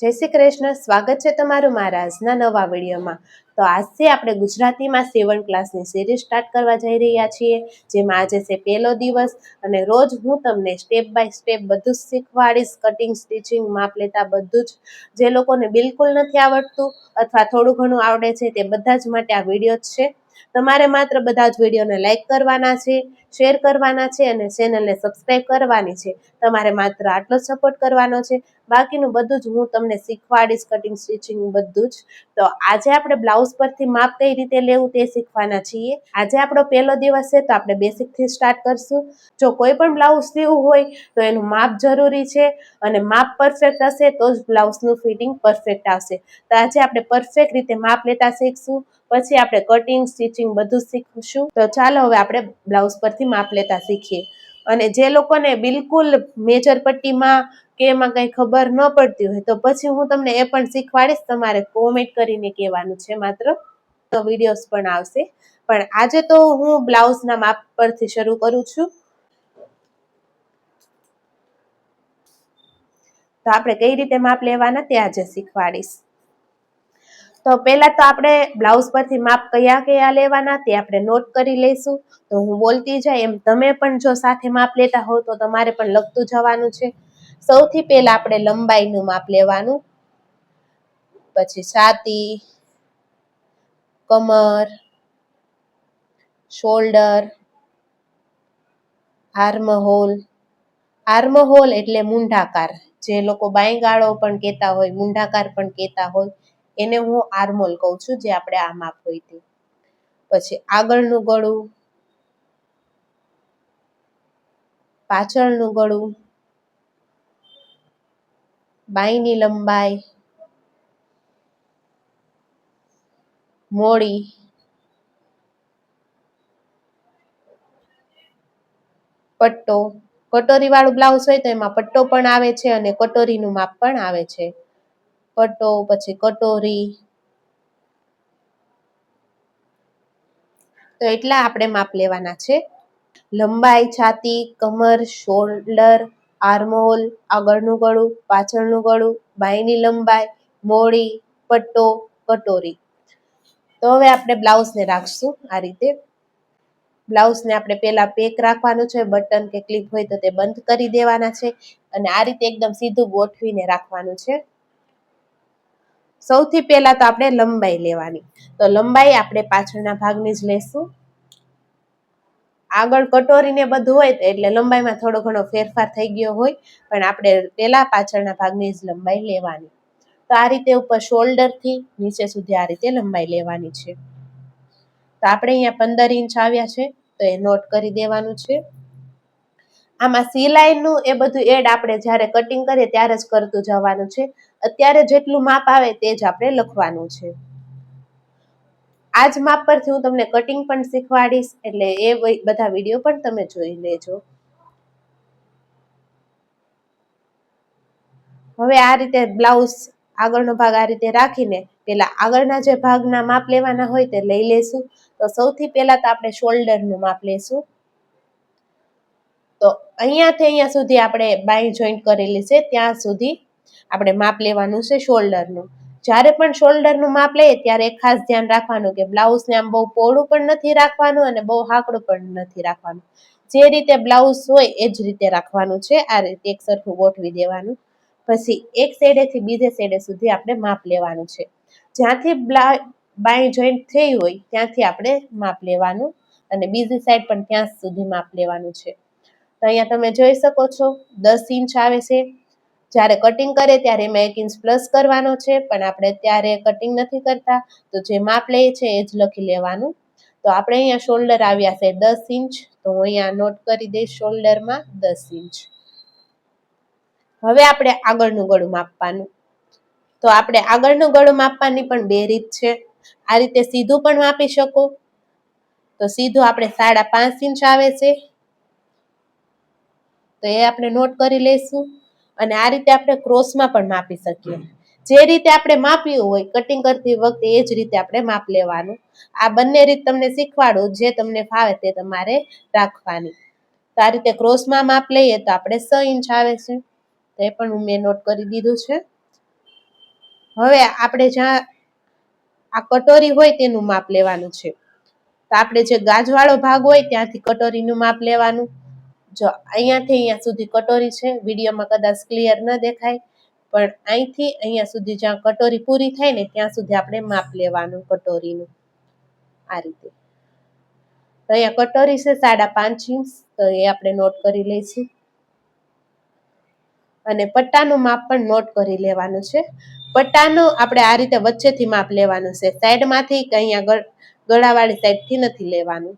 જય શ્રી કૃષ્ણ. સ્વાગત છે તમારું મારા આજના નવા વિડીયોમાં. તો આજથી આપણે ગુજરાતીમાં 7 ક્લાસની સિરીઝ સ્ટાર્ટ કરવા જઈ રહ્યા છીએ, જેમાં આજે છે પહેલો દિવસ અને રોજ હું તમને સ્ટેપ બાય સ્ટેપ બધું જ શીખવાડીશ. કટિંગ, સ્ટિચિંગ, માપ લેતા બધું જ. જે લોકોને બિલકુલ નથી આવડતું અથવા થોડું ઘણું આવડે છે તે બધા જ માટે આ વિડીયો જ છે. તમારે માત્ર બધા જ વિડીયોને લાઈક કરવાના છે, શેર કરવાના છે અને ચેનલને સબસ્ક્રાઈબ કરવાની છે. તમારે માત્ર આટલો જ સપોર્ટ કરવાનો છે. બાકીનું બધું જ હું તમને શીખવાડીશ, કટિંગ, સ્ટિચિંગ બધું જ. તો આજે આપણે બ્લાઉઝ પરથી માપ કઈ રીતે લેવું તે શીખવાના છીએ. આજે આપણો પહેલો દિવસ છે તો આપણે બેસિકથી સ્ટાર્ટ કરશું. જો કોઈ પણ બ્લાઉઝ સીવવું હોય તો એનું માપ જરૂરી છે અને માપ પરફેક્ટ હશે તો જ બ્લાઉઝનું ફિટિંગ પરફેક્ટ આવશે. તો આજે આપણે પરફેક્ટ રીતે માપ લેતા શીખશું, પછી આપણે કટિંગ, સ્ટિચિંગ બધું શીખશું. તો ચાલો હવે આપણે બ્લાઉઝ પરથી માપ લેતા શીખીએ. અને જે લોકોને બિલકુલ મેજર પટ્ટીમાં કે એમાં કંઈ ખબર ન પડતી હોય તો પછી હું તમને એ પણ શીખવાડીશ. તમારે કોમેન્ટ કરીને કહેવાનું છે માત્ર, તો વિડીયોઝ પણ આવશે. પણ આજે તો હું બ્લાઉઝના માપ પરથી શરૂ કરું છું. તો આપણે કઈ રીતે માપ લેવાના તે આજે શીખવાડીશ. તો પહેલા તો આપણે બ્લાઉઝ પરથી માપ કયા કયા લેવાના તે આપણે નોટ કરી લઈશું. તો હું બોલતી જાય એમ તમે પણ જો સાથે માપ લેતા હોવ તો તમારે પણ લખતું જવાનું છે. સૌથી પહેલા આપણે લંબાઈનું માપ લેવાનું, પછી છાતી, કમર, શોલ્ડર, આર્મહોલ. આર્મહોલ એટલે મૂંઢાકાર. જે લોકો બાંયગાળો પણ કહેતા હોય, મૂંઢાકાર પણ કહેતા હોય, એને હું આર્મહોલ કહું છું, જે આપણે આ માપ હોય તે. પછી આગળનું ગળું, પાછળનું ગળું, બાંયની લંબાઈ, મોડી, પટ્ટો. કટોરી વાળું બ્લાઉઝ હોય તો એમાં પટ્ટો પણ આવે છે અને કટોરીનું માપ પણ આવે છે. પટ્ટો, પછી કટોરી. તો એટલા આપણે માપ લેવાના છે. લંબાઈ, છાતી, કમર, શોલ્ડર, આર્મહોલ, આગળનું ગળું, પાછળનું ગળું, બાંયની લંબાઈ, મોડી, પટ્ટો, કટોરી. તો હવે આપણે બ્લાઉઝને રાખશું આ રીતે. બ્લાઉઝને આપણે પહેલા પેક રાખવાનું છે. બટન કે ક્લિપ હોય તો તે બંધ કરી દેવાના છે અને આ રીતે એકદમ સીધું ગોઠવીને રાખવાનું છે. સૌથી પહેલા તો આપણે લંબાઈ લેવાની. તો લંબાઈ આપણે પાછળના ભાગની જ લેશું. આગળ કટોરીને બધું હોય એટલે લંબાઈમાં થોડો ઘણો ફેરફાર થઈ ગયો હોય, પણ આપણે પહેલા પાછળના ભાગની જ લંબાઈ લેવાની. તો આ રીતે ઉપર શોલ્ડરથી નીચે સુધી આ રીતે લંબાઈ લેવાની છે. તો આપણે અહીંયા 15 ઇંચ આવ્યા છે તો એ નોટ કરી દેવાનું છે. આમાં સિલાઈનું એ બધું એડ આપણે જ્યારે કટિંગ કરીએ ત્યારે જ કરતું જવાનું છે. અત્યારે જેટલું માપ આવે તે જ આપણે લખવાનું છે. આ જ માપ પરથી હું તમને કટિંગ પણ શીખવાડીશ, એટલે એ બધા વિડીયો પણ તમે જોઈ લેજો. હવે આ રીતે બ્લાઉઝ આગળનો ભાગ આ રીતે રાખીને પેલા આગળના જે ભાગના માપ લેવાના હોય તે લઈ લેશું. તો સૌથી પહેલા તો આપણે શોલ્ડરનું માપ લેશું. તો અહીંયાથી અહીંયા સુધી આપણે બાય જોઈન્ટ કરેલી છે ત્યાં સુધી આપણે માપ લેવાનું છે શોલ્ડરનું. જ્યારે પણ શોલ્ડરનું માપ લઈએ ત્યારે ખાસ ધ્યાન રાખવાનું કે બ્લાઉઝને આમ બહુ પહોળું પણ નથી રાખવાનું અને બહુ હાકડું પણ નથી રાખવાનું. જે રીતે બ્લાઉઝ હોય એ જ રીતે રાખવાનું છે. આ રીતે એક સરખું ગોઠવી દેવાનું. પછી એક સાઈડેથી બીજે સાઈડે સુધી આપણે માપ લેવાનું છે. જ્યાંથી બાય જોઈન્ટ થઈ હોય ત્યાંથી આપણે માપ લેવાનું અને બીજી સાઈડ પણ ત્યાં સુધી માપ લેવાનું છે. તો અહીંયા તમે જોઈ શકો છો 10 ઇંચ આવે છે. જ્યારે કટિંગ કરે ત્યારે એમાં 1 ઇંચ પ્લસ કરવાનો છે, પણ આપણે ત્યારે કટિંગ નથી કરતા તો જે માપ લઈએ છે એ જ લખી લેવાનું. તો આપણે અહીંયા શોલ્ડર આવ્યા છે 10 ઇંચ, તો હું અહીંયા નોટ કરી દઈશ શોલ્ડરમાં 10 ઇંચ. હવે આપણે આગળનું ગળું માપવાનું. તો આપણે આગળનું ગળું માપવાની પણ બે રીત છે. આ રીતે સીધું પણ માપી શકો. તો સીધું આપણે 5.5 ઇંચ આવે છે, તો એ આપણે નોટ કરી લઈશું. અને આ રીતે આપણે ક્રોસમાં પણ માપી શકીએ. જે રીતે આપણે માપ્યું હોય કટિંગ કરતી વખતે એ જ રીતે આપણે માપ લેવાનું. આ બંને રીત તમને શીખવાડું, જે તમને ફાવે તે તમારે રાખવાની. તો આ રીતે ક્રોસમાં માપ લઈએ તો આપણે 6 ઇંચ આવે છે, તો એ પણ મેં નોટ કરી દીધું છે. હવે આપણે જ્યાં આ કટોરી હોય તેનું માપ લેવાનું છે. તો આપણે જે ગાજવાળો ભાગ હોય ત્યાંથી કટોરીનું માપ લેવાનું. જો અહીંયાથી અહીંયા સુધી કટોરી છે, વિડીયોમાં કદાચ ક્લિયર ન દેખાય, પણ અહીંથી અહીંયા સુધી જ્યાં કટોરી પૂરી થાય ને ત્યાં સુધી આપણે માપ લેવાનું કટોરીનું. આ રીતે તો અહીંયા કટોરી છે 5.5 ઇંચ, તો એ આપણે નોટ કરી લઈશું. અને પટ્ટાનું માપ પણ નોટ કરી લેવાનું છે. પટ્ટાનું આપણે આ રીતે વચ્ચેથી માપ લેવાનું છે, સાઈડમાંથી કે અહીંયા ગળાવાળી સાઈડથી નથી લેવાનું.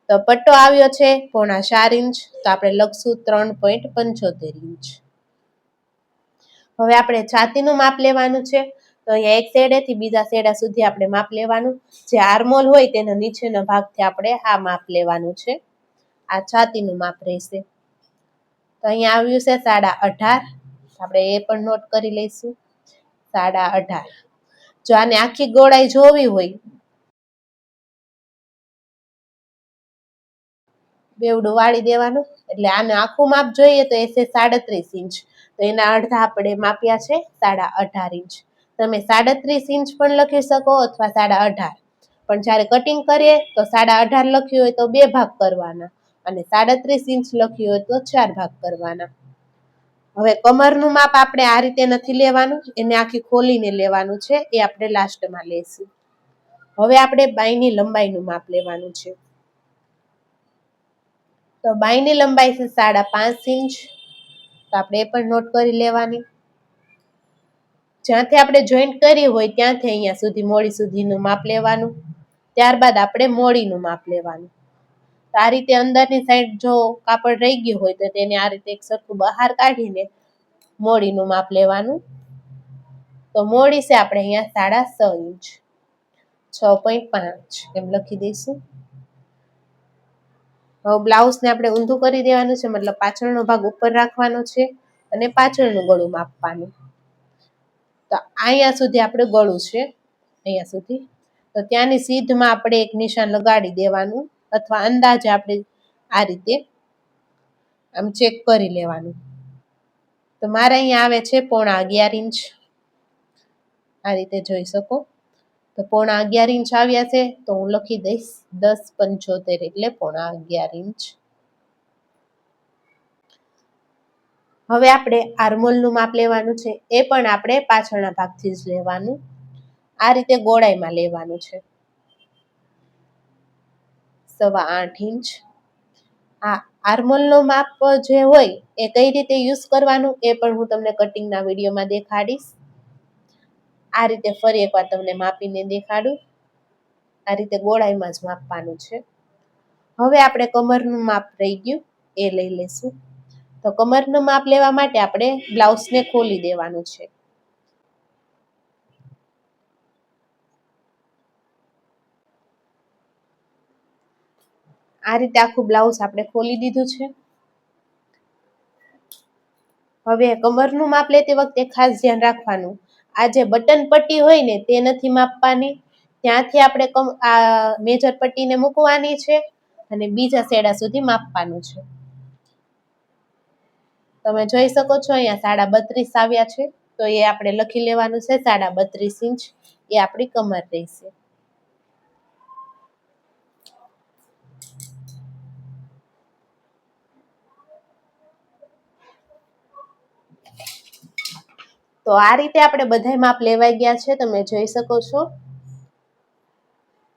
તો પટ્ટો આવ્યો છે 4.5 ઇંચ, તો આપણે લખશું 3.75 ઇંચ. હવે આપણે છાતીનું માપ લેવાનું છે. તો અહીંયા એક છેડેથી બીજા છેડા સુધી આપણે માપ લેવાનું. જે આર્મહોલ હોય તેના નીચેના ભાગથી આપણે આ માપ લેવાનું છે. આ છાતીનું માપ રહેશે. તો અહીંયા આવ્યું છે 18.5, આપણે એ પણ નોટ કરી લઈશું. 18.5. જો આને આખી ગોળાઈ જોવી હોય, બેવડું વાળી દેવાનું, એટલે આને આખું માપ જોઈએ તો એ છે 37 ઇંચ. તો એના અડધા આપણે માપ્યા છે 18.5 ઇંચ. તમે 37 ઇંચ પણ લખી શકો અથવા 18.5, પણ જ્યારે કટિંગ કરીએ તો 18.5 લખ્યું હોય તો 2 ભાગ કરવાના, અને 37 ઇંચ લખ્યું હોય તો 4 ભાગ કરવાના. હવે કમરનું માપ આપણે આ રીતે નથી લેવાનું, એને આખી ખોલીને લેવાનું છે, એ આપણે લાસ્ટમાં લઈશું. હવે આપણે બાયની લંબાઈનું માપ લેવાનું છે. તો બાયની લંબાઈ છે 5.5 ઇંચ, તો આપણે એ પણ નોટ કરી લેવાની. જ્યાંથી આપણે જોઈન્ટ કરી હોય ત્યાંથી અહીંયા સુધી મોડી સુધીનું માપ લેવાનું. ત્યારબાદ આપણે મોડીનું માપ લેવાનું. તો આ રીતે અંદરની સાઈડ જો કાપડ રહી ગયું હોય તો તેને આ રીતે એક સરખું બહાર કાઢીને મોડીનું માપ લેવાનું. તો મોડી છે આપણે અહીંયા 6.5 ઇંચ, 6.5 એમ લખી દઈશું. હવે બ્લાઉઝને આપણે ઊંધું કરી દેવાનું છે, મતલબ પાછળનો ભાગ ઉપર રાખવાનો છે અને પાછળનું ગળું માપવાનું. તો અહીંયા સુધી આપણે ગળું છે, અહીંયા સુધી. તો ત્યાંની સીધમાં આપણે એક નિશાન લગાડી દેવાનું, અથવા અંદાજે આપણે આ રીતે આમ ચેક કરી લેવાનું. તો મારે અહીંયા આવે છે 11.5 ઇંચ, આ રીતે જોઈ શકો. તો 11.5 ઇંચ આવ્યા છે, તો હું લખી દઈશ 10.75, એટલે 11.5 ઇંચ. હવે આપણે આર્મહોલનું માપ લેવાનું છે, એ પણ આપણે પાછળના ભાગથી જ લેવાનું. આ રીતે ગોળાઈમાં લેવાનું છે 8.25 ઇંચ. આ આર્મહોલનું માપ જે હોય એ કઈ રીતે યુઝ કરવાનું એ પણ હું તમને કટિંગના વિડીયોમાં દેખાડીશ. આ રીતે ફરી એકવાર તમને માપીને દેખાડું. આ રીતે ગોળાઈમાં જ માપવાનું છે. હવે આપણે કમરનું માપ રહી ગયું, એ લઈ લઈશું. તો કમરનું માપ લેવા માટે આપણે બ્લાઉઝને ખોલી દેવાનું છે. આ રીતે આખું બ્લાઉઝ આપણે ખોલી દીધું છે. હવે કમરનું માપ લેતી વખતે ખાસ ધ્યાન રાખવાનું, આ જે બટન પટ્ટી હોય ને તે નથી માપવાની, ત્યાંથી આપણે આ મેજર પટ્ટીને મૂકવાની છે અને બીજા છેડા સુધી માપવાનું છે. તમે જોઈ શકો છો અહીંયા 32.5 આવ્યા છે, તો એ આપણે લખી લેવાનું છે 32.5 ઇંચ, એ આપણી કમર રહેશે. તો આ રીતે આપણે બધા માપ લેવાઈ ગયા છે, તમે જોઈ શકો છો.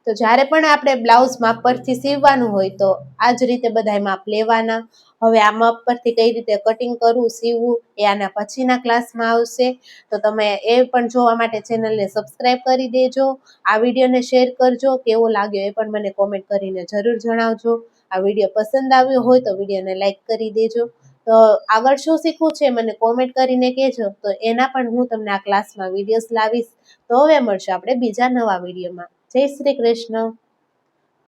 તો જ્યારે પણ આપણે બ્લાઉઝ માપ પરથી સીવવાનું હોય તો આ જ રીતે બધા માપ લેવાના. હવે આ માપ પરથી કઈ રીતે કટિંગ કરવું, સીવવું એ આના પછીના ક્લાસમાં આવશે. તો તમે એ પણ જોવા માટે ચેનલને સબસ્ક્રાઈબ કરી દેજો. આ વિડીયોને શેર કરજો, કેવો લાગ્યો એ પણ મને કોમેન્ટ કરીને જરૂર જણાવજો. આ વિડીયો પસંદ આવ્યો હોય તો વિડીયોને લાઈક કરી દેજો. તો આગળ શું શીખવું છે મને કોમેન્ટ કરીને કહેજો, તો એના પણ હું તમને આ ક્લાસમાં વિડીયોઝ લાવીશ. તો હવે મળશે આપણે બીજા નવા વિડીયોમાં. જય શ્રી કૃષ્ણ.